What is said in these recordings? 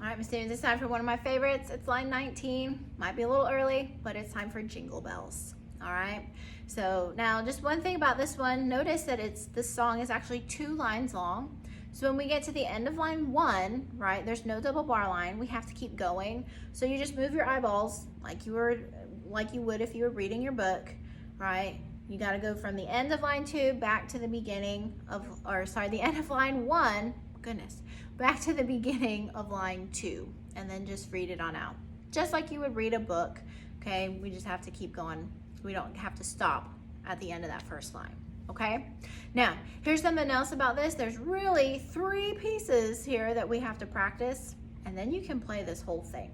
All right, Miss Stevens, it's time for one of my favorites. It's line 19. Might be a little early, but it's time for Jingle Bells. All right. So now just one thing about this one, notice that this song is actually 2 lines long. So when we get to the end of line 1, right, there's no double bar line. We have to keep going. So you just move your eyeballs like you would if you were reading your book, right? You got to go from the end of line 2 back to the beginning of, the end of line 1, goodness, back to the beginning of line 2, and then just read it on out. Just like you would read a book, okay? We just have to keep going. We don't have to stop at the end of that first line, okay? Now, here's something else about this. There's really 3 pieces here that we have to practice, and then you can play this whole thing,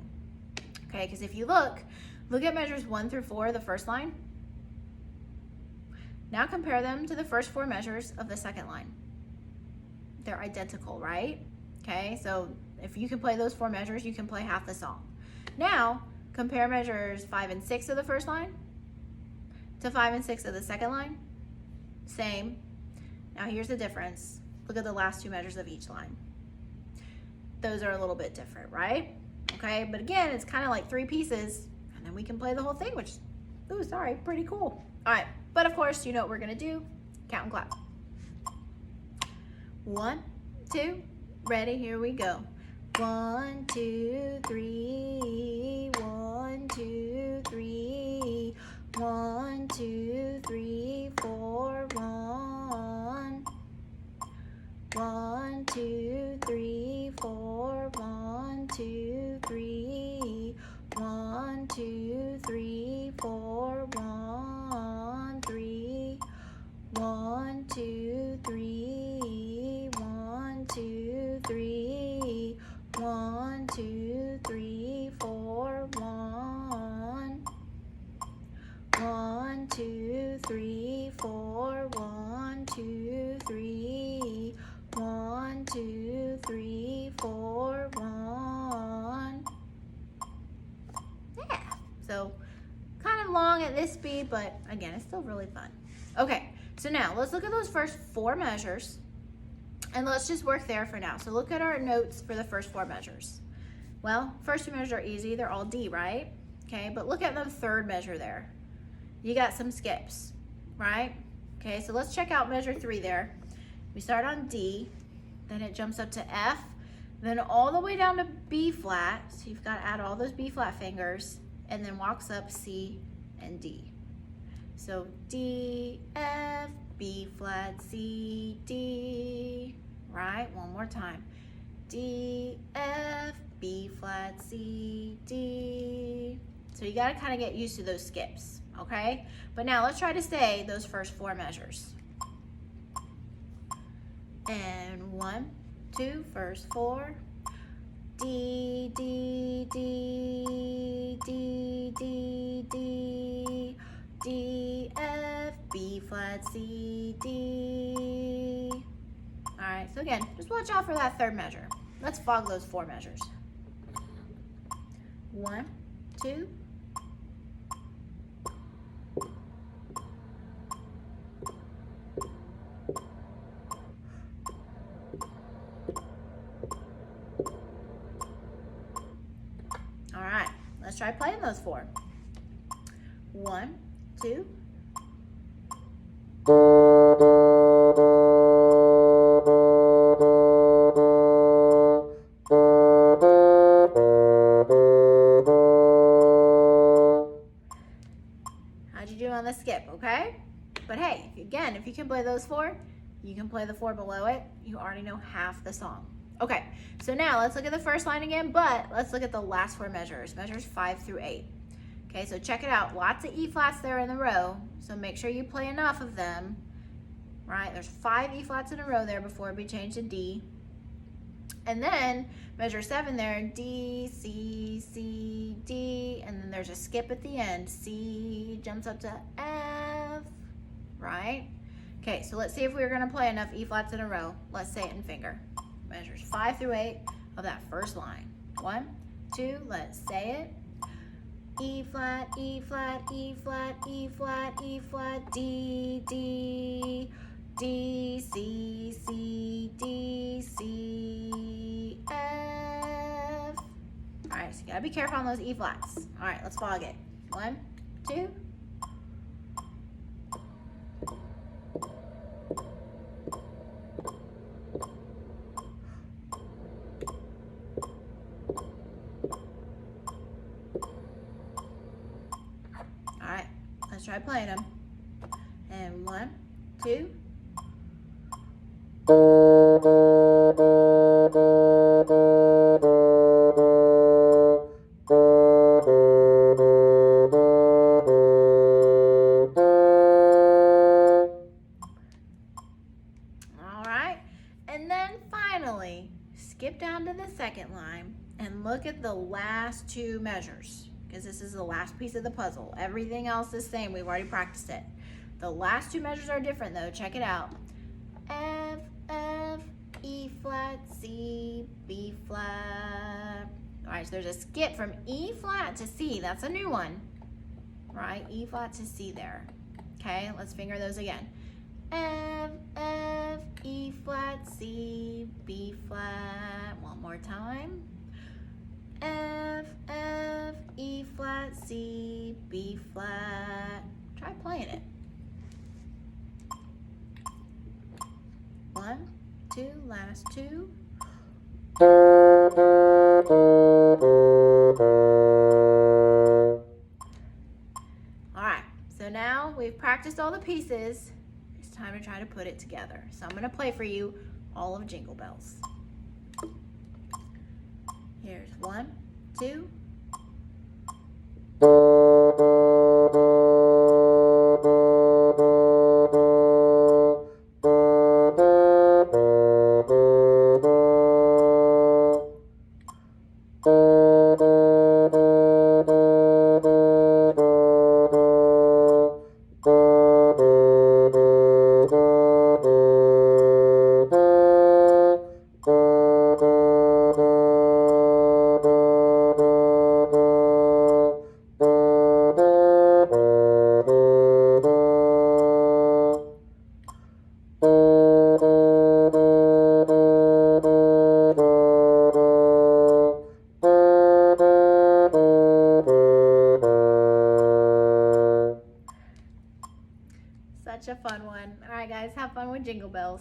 okay? Because if you look at measures 1 through 4, the first line. Now compare them to the first 4 measures of the second line. They're identical, right? Okay, so if you can play those 4 measures, you can play half the song. Now, compare measures 5 and 6 of the first line to 5 and 6 of the second line. Same. Now here's the difference. Look at the last 2 measures of each line. Those are a little bit different, right? Okay, but again, it's kind of like 3 pieces, and then we can play the whole thing, which, pretty cool. All right, but of course, you know what we're gonna do. Count and clap. 1, 2, ready, here we go. 1, 2, 3, 1, 2, 3, 1, 2, 3, 4, 1. 1, 2, 3, 4, 1, 2, 3, 1, 2, 3, 4, 1, 3, 1, 2, 3, 1, 2, 3, 1, 2, 3, 4, 1, 1, 2, 3, 4, 1, 2, 3, 1, 2, 3, 4, 1. Yeah, so kind of long at this speed, but again, it's still really fun. Okay, so now let's look at those first 4 measures, and let's just work there for now. So look at our notes for the first 4 measures. Well, first 2 measures are easy. They're all D, right? Okay, but look at the third measure there. You got some skips, right? Okay, so let's check out measure 3 there. We start on D, then it jumps up to F, then all the way down to B flat. So you've got to add all those B flat fingers, and then walks up C and D. So D, F, B flat, C, D, right? One more time. D, F, B flat, C, D. So you got to kind of get used to those skips, okay? But now let's try to say those first 4 measures. And 1, 2, first 4. D, D, D, D, D, D, D, F, B flat, C, D. All right, so again, just watch out for that third measure. Let's fog those 4 measures. 1, 2. All right, let's try playing those 4. 1, 2. How'd you do on the skip, okay? But hey, again, if you can play those 4, you can play the 4 below it. You already know half the song. Okay, so now let's look at the first line again, but let's look at the last 4 measures, measures 5 through 8. Okay, so check it out. Lots of E flats there in the row, so make sure you play enough of them, right? There's 5 E flats in a row there before we change to D. And then measure 7 there, D, C, C, D, and then there's a skip at the end. C jumps up to F, right? Okay, so let's see if we're gonna play enough E flats in a row. Let's say it in finger. Measures 5 through 8 of that first line. 1, 2, let's say it. E flat, E flat, E flat, E flat, E flat, D, D, D, C, C, D, C, F. so you gotta be careful on those E flats. All right, let's fog it. 1, 2. All right, let's try playing them. And 1, 2. All right, and then finally, skip down to the second line and look at the last 2 measures, because this is the last piece of the puzzle. Everything else is the same. We've already practiced it. The last 2 measures are different though. Check it out. F, F, E flat, C, B flat. All right, so there's a skip from E flat to C. That's a new one, right? E flat to C there. Okay, let's finger those again. F, F, E flat, C, B flat. One more time. F, F, E flat, C, B flat. Try playing it. 1, 2, last 2. All right, so now we've practiced all the pieces. It's time to try to put it together. So I'm going to play for you all of Jingle Bells. Here's 1, 2. Such a fun one. All right, guys, have fun with Jingle Bells.